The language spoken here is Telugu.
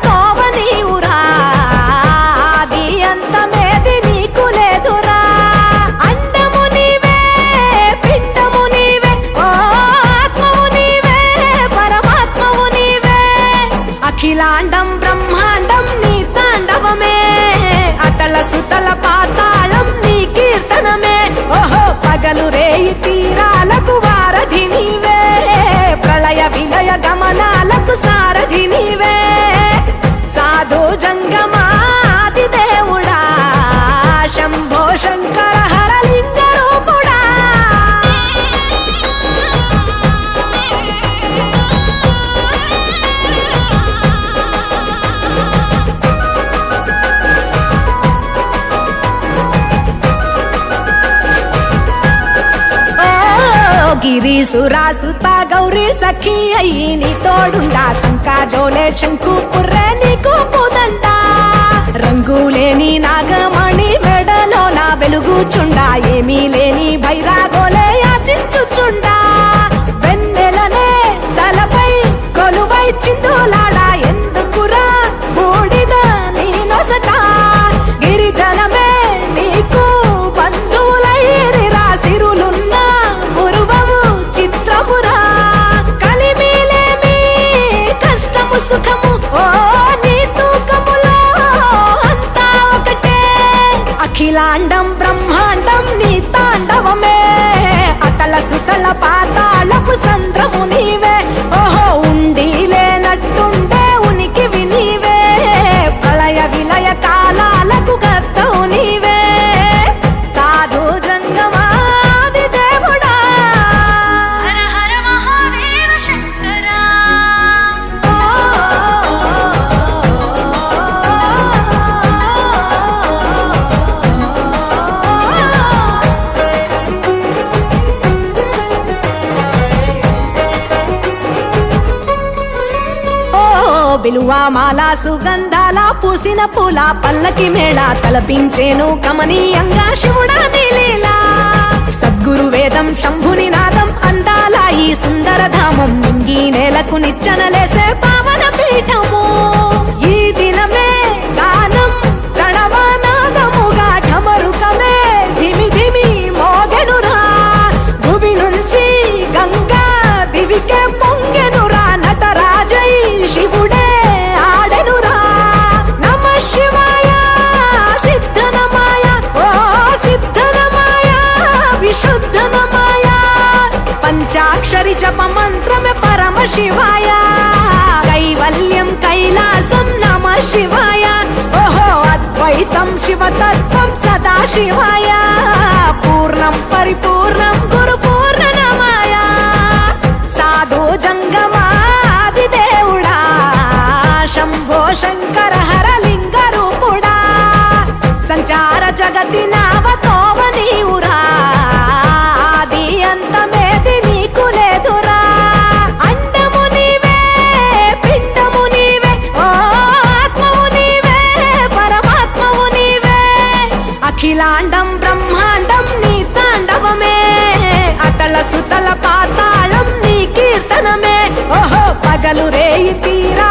తోవ నీవురా ఆది అంతమేది నీకు లేదురా అండము నీవే పిండము నీవే ఓ ఆత్మవు నీవే పరమాత్మవు నీవే అఖిలాండం బ్రహ్మాండం నీ తాండవమే అతల సుతల పాతాళం నీ కీర్తనమే ఓహో పగలు రేయి తీరాలకు వారధి నీవే ప్రళయ విలయ గమనాలకు సారథి నీవే సాధు జంగమాది దేవుడా శంభో శంకర హరలింగ రూపుడా గిరీసురాసుత గౌరీ సఖీ అయ్యి నీ తోడుండా సంకాజోలే శంకు పుర్రే నీకు పూదంట రంగులేని నాగమణి మెడలో నా వెలుగుచుండా ఏమీ లేని భైరాగోలే యాచించుచుండా వెన్నెలనే తలపై కొలువై చిందులాడా ఎందుకురా బూడిద నీ నొసట గిరిజనమే నీకు బంధువులైరిరా సిరులున్న మురువవు చిత్రపురా కలిమిలేమి కష్టము సుఖము ఓ నీ తూకములో అంతా ఒకటే అఖిలాండం బ్రహ్మాండం నీ తాండవమే అతల సుతల పాతాళపు సంద్రము నీవే ఓహో ఉండి లేనట్టుండే ఉనికివి నీవే ప్రళయ విలయ కాలాలకు కర్తవు నీవే సాధు జంగమాది దేవుడా హర హర మహాదేవ శంకరా బిలువామాల సుగంధాల పూసిన పూల పల్లకి మేళ తలపించేను కమనీయంగా శివుడా నీలీలా సద్గురు వేదం శంభుని నాదం అందాల ఈ సుందర ధామం నింగి నేలకు నిచ్చనలేసే పావన పీఠము ఈ దినమే గానం ప్రణవనాదముగా ఢమరుకమే ధిమి ధిమి మోగెనురా భూమి నుంచి గంగా దివికే పొంగెనురా నటరాజై శివుడే ఆడెనురా నమ శివాయ సిద్ధనమాయ ఓ సిద్ధనమాయ విశుద్ధనమాయ పంచాక్షరి జప మంత్రమే పరమ శివాయ కైవల్యం కైలాసం నమ శివాయ ఓహో అద్వైతం శివతత్వం సదా శివాయ పూర్ణం పరిపూర్ణం గురు పూర్ణనమాయ సాధు జంగమాది దేవుడా శంభో శంకర హరలింగ రూపుడా సంచార జగతి నావతోవ నీవురా ఆది అంతమేది నీకు లేదురా అండము నీవే పిండము నీవే ఓ ఆత్మవు నీవే పరమాత్మవు నీవే అఖిలాండం బ్రహ్మాండం నీ తాండవమే అతల సుతల పాతాళం నీ కీర్తనమే ఓహో పగలు రేయి తీరా